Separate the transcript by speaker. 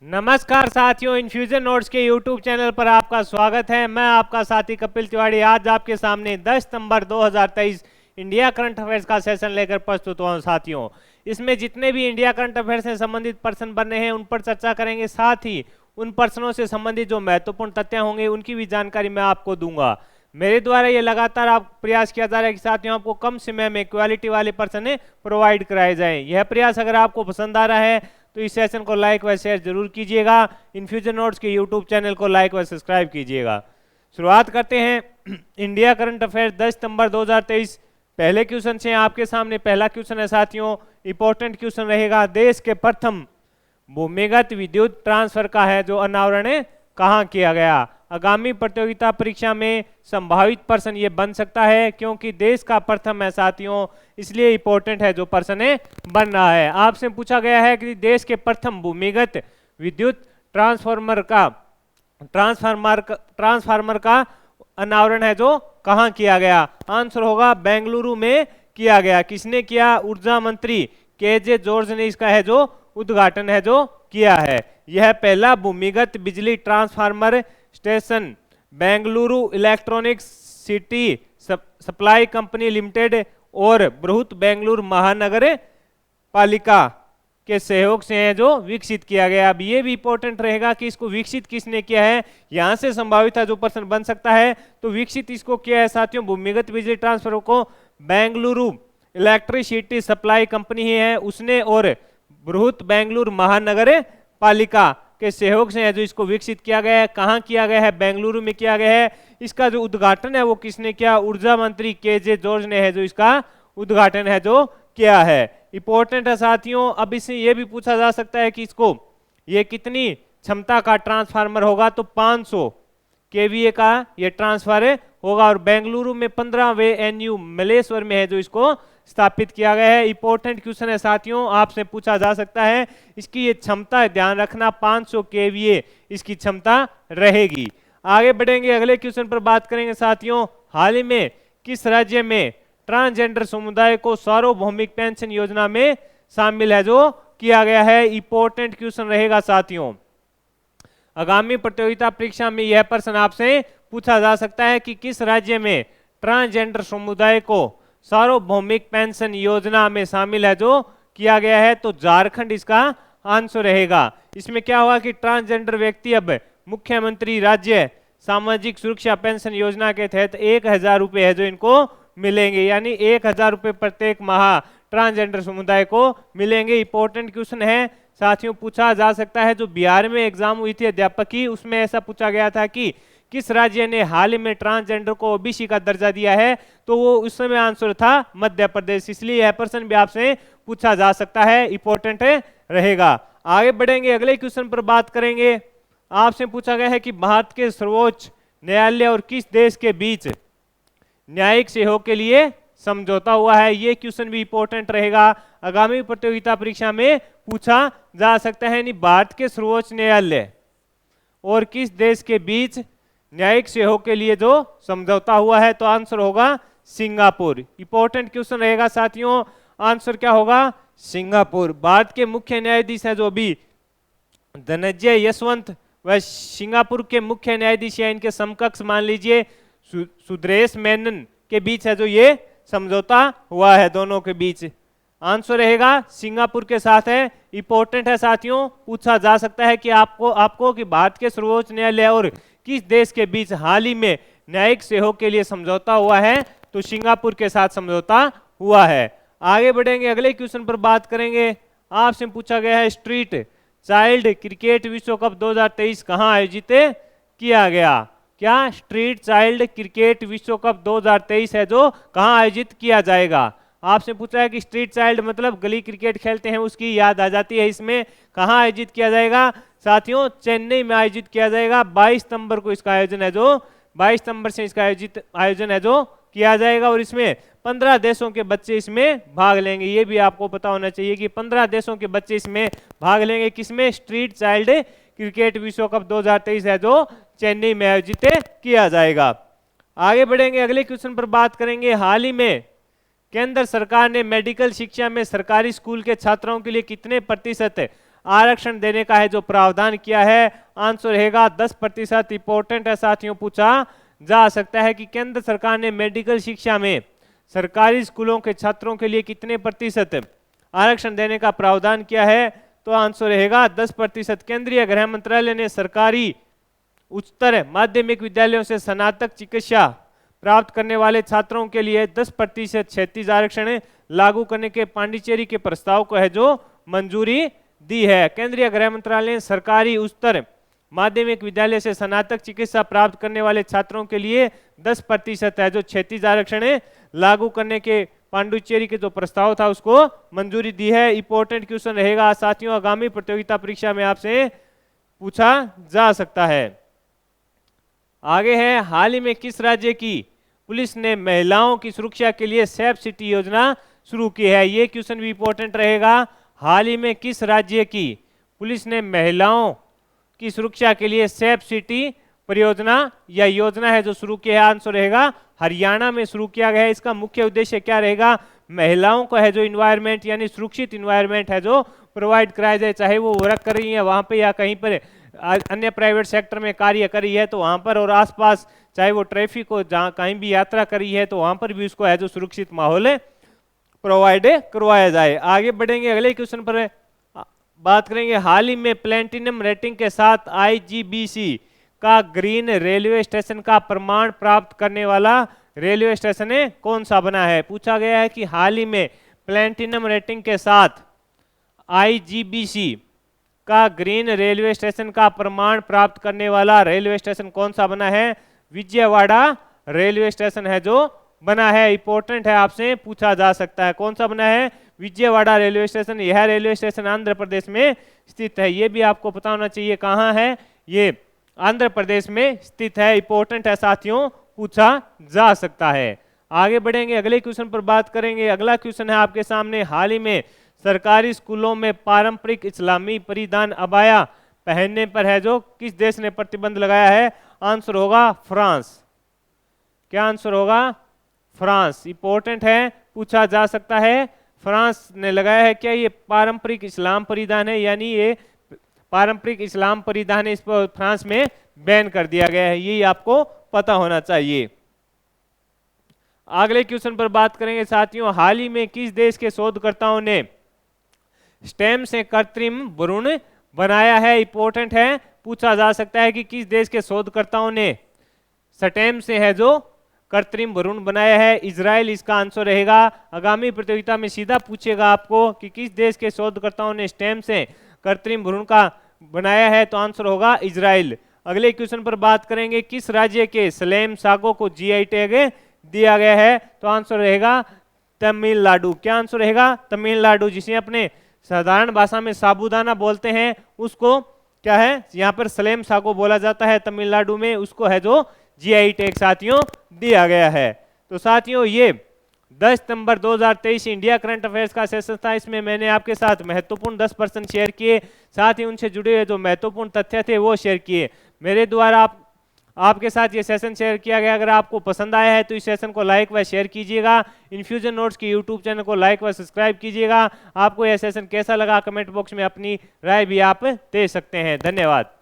Speaker 1: नमस्कार साथियों, infusion notes के यूट्यूब चैनल पर आपका स्वागत है। मैं आपका साथी कपिल तिवारी आज आपके सामने 10 सितंबर 2023 इंडिया करंट अफेयर्स का सेशन लेकर प्रस्तुत हुआ हूं। साथियों, इसमें जितने भी इंडिया करंट अफेयर्स से संबंधित प्रश्न बनने हैं उन पर चर्चा करेंगे, साथ ही उन प्रश्नों से संबंधित जो महत्वपूर्ण तथ्य होंगे उनकी भी जानकारी मैं आपको दूंगा। मेरे द्वारा ये लगातार आप प्रयास किया जा रहा है कि साथियों आपको कम समय में क्वालिटी वाले प्रश्न प्रोवाइड कराए जाएं। यह प्रयास अगर आपको पसंद आ रहा है तो इस सेशन को लाइक व शेयर जरूर कीजिएगा। इन्फ्यूजन नोट्स के यूट्यूब चैनल को लाइक व सब्सक्राइब कीजिएगा। शुरुआत करते हैं इंडिया करंट अफेयर 10 सितंबर 2023। पहले क्वेश्चन से आपके सामने पहला क्वेश्चन है साथियों, इंपॉर्टेंट क्वेश्चन रहेगा। देश के प्रथम भूमिगत विद्युत ट्रांसफर का है जो अनावरण कहाँ किया गया। आगामी प्रतियोगिता परीक्षा में संभावित प्रश्न ये बन सकता है क्योंकि देश का प्रथम है साथियों, इसलिए इंपॉर्टेंट है जो प्रश्न बन रहा है। आपसे पूछा गया है कि देश के प्रथम भूमिगत विद्युत ट्रांसफार्मर का अनावरण है जो कहाँ किया गया। आंसर होगा बेंगलुरु में किया गया। किसने किया? ऊर्जा मंत्री केजे जॉर्ज ने इसका है जो उद्घाटन है जो किया है। यह पहला भूमिगत बिजली transformer station Bengaluru electronics city supply company limited और बृहत बेंगलुरु महानगर पालिका के सहयोग से है जो विकसित किया गया। अब ये भी इंपॉर्टेंट रहेगा कि इसको विकसित किसने किया है, यहां से संभावित है जो प्रश्न बन सकता है। तो विकसित इसको किया है साथियों, भूमिगत बिजली ट्रांसफर को बेंगलुरु इलेक्ट्रिसिटी सप्लाई कंपनी ही है उसने, और बृहत बेंगलुरु महानगर पालिका के सहयोग से है जो इसको विकसित किया गया है। कहाँ किया गया है? बेंगलुरु में किया गया है। इसका जो उद्घाटन है वो किसने किया? ऊर्जा मंत्री केजे जॉर्ज ने है जो इसका उद्घाटन है जो किया है। इंपॉर्टेंट है साथियों। अब इससे ये भी पूछा जा सकता है कि इसको ये कितनी क्षमता का ट्रांसफार्मर होगा, तो 500 केवीए का ये ट्रांसफर होगा, और बेंगलुरु में 15वें एनयू मलेश्वर में है जो इसको स्थापित किया गया है। इंपॉर्टेंट क्वेश्चन है साथियों, आपसे पूछा जा सकता है इसकी ये क्षमता, ध्यान रखना 500 केवीए इसकी क्षमता रहेगी। आगे बढ़ेंगे, अगले क्वेश्चन पर बात करेंगे साथियों। हाल ही में किस राज्य में ट्रांसजेंडर समुदाय को सार्वभौमिक पेंशन योजना में शामिल है जो किया गया है। इंपॉर्टेंट क्वेश्चन रहेगा साथियों। आगामी प्रतियोगिता परीक्षा में यह प्रश्न आपसे पूछा जा सकता है कि किस राज्य में ट्रांसजेंडर समुदाय को सार्वभौमिक पेंशन योजना में शामिल है जो किया गया है। तो झारखंड इसका आंसर रहेगा। इसमें क्या होगा कि ट्रांसजेंडर व्यक्ति अब मुख्यमंत्री राज्य सामाजिक सुरक्षा पेंशन योजना के तहत 1000 रुपये है जो इनको मिलेंगे, यानी 1000 रुपये प्रत्येक माह ट्रांसजेंडर समुदाय को मिलेंगे। इंपॉर्टेंट क्वेश्चन है साथियों, पूछा जा सकता है। जो बिहार में एग्जाम हुई थी अध्यापक की, उसमें ऐसा पूछा गया था कि किस राज्य ने हाल ही में ट्रांसजेंडर को ओबीसी का दर्जा दिया है, तो वो उस समय आंसर था मध्य प्रदेश। इसलिए यह प्रश्न भी आपसे पूछा जा सकता है, इंपॉर्टेंट रहेगा। आगे बढ़ेंगे, अगले क्वेश्चन पर बात करेंगे। आपसे पूछा गया है कि भारत के सर्वोच्च न्यायालय और किस देश के बीच न्यायिक सहयोग के लिए समझौता हुआ है। ये क्वेश्चन भी इंपॉर्टेंट रहेगा, आगामी प्रतियोगिता परीक्षा में पूछा जा सकता है। भारत के सर्वोच्च न्यायालय और किस देश के बीच न्यायिक सहयोग के लिए जो समझौता हुआ है, तो आंसर होगा सिंगापुर। इंपॉर्टेंट क्वेश्चन रहेगा साथियों, आंसर क्या होगा? सिंगापुर। भारत के मुख्य न्यायाधीश है जो अभी धनंजय यशवंत, वह सिंगापुर के मुख्य न्यायाधीश या इनके समकक्ष मान लीजिए सुरेश मेनन के बीच है जो ये समझौता हुआ है, दोनों के बीच। आंसर रहेगा सिंगापुर के साथ है। इंपॉर्टेंट है साथियों, पूछा जा सकता है कि आपको कि भारत के सर्वोच्च न्यायालय और किस देश के बीच हाल ही में न्यायिक सहयोग के लिए समझौता हुआ है, तो सिंगापुर के साथ समझौता हुआ है। आगे बढ़ेंगे, अगले क्वेश्चन पर बात करेंगे। आपसे पूछा गया है स्ट्रीट चाइल्ड क्रिकेट विश्व कप 2023 कहां आयोजित किया गया। क्या स्ट्रीट चाइल्ड क्रिकेट विश्व कप 2023 है जो कहां आयोजित किया जाएगा। आपसे पूछा है कि स्ट्रीट चाइल्ड मतलब गली क्रिकेट खेलते हैं उसकी याद आ जाती है। इसमें कहां आयोजित किया जाएगा साथियों? चेन्नई में आयोजित किया जाएगा। 22 सितंबर को इसका आयोजन है जो 22 सितंबर से इसका आयोजन है जो किया जाएगा, और इसमें 15 देशों के बच्चे इसमें भाग लेंगे। ये भी आपको पता होना चाहिए कि 15 देशों के बच्चे इसमें भाग लेंगे। किसमें? स्ट्रीट चाइल्ड क्रिकेट विश्व कप 2023 है जो चेन्नई में आयोजित किया जाएगा। आगे बढ़ेंगे, अगले क्वेश्चन पर बात करेंगे। हाल ही में केंद्र सरकार ने मेडिकल शिक्षा में सरकारी स्कूल के छात्रों के लिए कितने प्रतिशत आरक्षण देने का है जो प्रावधान किया है? आंसर रहेगा 10%। इंपॉर्टेंट है साथियों, पूछा जा सकता है कि केंद्र सरकार ने मेडिकल शिक्षा में सरकारी स्कूलों के छात्रों के लिए कितने प्रतिशत आरक्षण देने का प्रावधान किया है? तो आंसर रहेगा 10%। केंद्रीय गृह मंत्रालय ने सरकारी उच्चतर माध्यमिक विद्यालयों से स्नातक चिकित्सा प्राप्त करने वाले छात्रों के लिए 10% क्षैतिज आरक्षण लागू करने के पांडिचेरी के प्रस्ताव को है जो मंजूरी दी है। केंद्रीय गृह मंत्रालय ने सरकारी उच्चतर माध्यमिक विद्यालय से स्नातक चिकित्सा प्राप्त करने वाले छात्रों के लिए 10% है जो क्षैतिज आरक्षण लागू करने के पांडिचेरी के जो प्रस्ताव था उसको मंजूरी दी है। इंपॉर्टेंट क्वेश्चन रहेगा साथियों, आगामी प्रतियोगिता परीक्षा में आपसे पूछा जा सकता है। आगे है, हाल ही में किस राज्य की पुलिस ने महिलाओं की सुरक्षा के लिए सेफ सिटी योजना शुरू की है? ये क्वेश्चन भी इंपॉर्टेंट रहेगा। हाल ही में किस राज्य की पुलिस ने महिलाओं की सुरक्षा के लिए सेफ सिटी परियोजना या योजना है जो शुरू किया है? आंसर रहेगा हरियाणा में शुरू किया गया है। इसका मुख्य उद्देश्य क्या रहेगा? महिलाओं को है जो इन्वायरमेंट यानी सुरक्षित इन्वायरमेंट है जो प्रोवाइड कराया जाए, चाहे वो वर्क कर रही है वहां पे या कहीं पर अन्य प्राइवेट सेक्टर में कार्य कर रही है तो वहां पर, और आसपास चाहे वो ट्रैफिक को जहाँ कहीं भी यात्रा कर रही है तो वहां पर भी उसको है जो सुरक्षित माहौल प्रोवाइड करवाया जाए। आगे बढ़ेंगे, अगले क्वेश्चन पर बात करेंगे। हाल ही में प्लैटिनम रेटिंग के साथ IGBC का ग्रीन रेलवे स्टेशन का प्रमाण प्राप्त करने वाला रेलवे स्टेशन कौन सा बना है? पूछा गया है कि हाल ही में प्लैटिनम रेटिंग के साथ IGBC का ग्रीन रेलवे स्टेशन का प्रमाण प्राप्त करने वाला रेलवे स्टेशन कौन सा बना है? विजयवाड़ा रेलवे स्टेशन है जो बना है। इंपॉर्टेंट है, आपसे पूछा जा सकता है कौन सा बना है? Vijayawada railway station. यह रेलवे स्टेशन आंध्र प्रदेश में स्थित है। ये भी आपको पता होना चाहिए कहाँ है, ये आंध्र प्रदेश में स्थित है। इंपॉर्टेंट है साथियों, पूछा जा सकता है। आगे बढ़ेंगे, अगले क्वेश्चन पर बात करेंगे। अगला क्वेश्चन है आपके सामने, हाल ही में सरकारी स्कूलों में पारंपरिक इस्लामी परिधान अबाया पहनने पर है जो किस देश ने प्रतिबंध लगाया है? आंसर होगा फ्रांस। क्या आंसर होगा? फ्रांस। इंपॉर्टेंट है, पूछा जा सकता है। फ्रांस ने लगाया है। क्या ये पारंपरिक इस्लाम परिधान है, यानी ये पारंपरिक इस्लाम परिधान है, इस पर फ्रांस में बैन कर दिया गया है, ये आपको पता होना चाहिए। अगले क्वेश्चन पर बात करेंगे साथियों, हाल ही में किस देश के शोधकर्ताओं ने स्टेम से कृत्रिम भ्रूण बनाया है? इंपॉर्टेंट है, पूछा जा सकता है कि किस देश के शोधकर्ताओं ने स्टेम से है जो कृत्रिम भ्रूण बनाया है? इजराइल इसका आंसर रहेगा। आगामी प्रतियोगिता में सीधा पूछेगा आपको कि किस देश के शोधकर्ताओं ने स्टेम से कृत्रिम भ्रूण का बनाया है, तो आंसर होगा इजराइल। अगले क्वेश्चन पर बात करेंगे, किस राज्य के स्लेम सागो को GI टैग दिया गया है? तो आंसर रहेगा तमिलनाडु। क्या आंसर रहेगा? तमिलनाडु, जिसे अपने साधारण भाषा में साबूदाना बोलते हैं उसको क्या है यहाँ पर स्लेम सागो बोला जाता है तमिलनाडु में, उसको है जो GI टैग साथियों दिया गया है। तो साथियों ये 10 सितंबर 2023 इंडिया करंट अफेयर्स का सेशन था। इसमें मैंने आपके साथ महत्वपूर्ण 10 पर्सेंट शेयर किए, साथ ही उनसे जुड़े हुए जो महत्वपूर्ण तथ्य थे वो शेयर किए। मेरे द्वारा आपके साथ ये सेशन शेयर किया गया। अगर आपको पसंद आया है तो इस सेशन को लाइक व शेयर कीजिएगा। इन्फ्यूजन नोट्स के यूट्यूब चैनल को लाइक व सब्सक्राइब कीजिएगा। आपको यह सेशन कैसा लगा कमेंट बॉक्स में अपनी राय भी आप दे सकते हैं। धन्यवाद।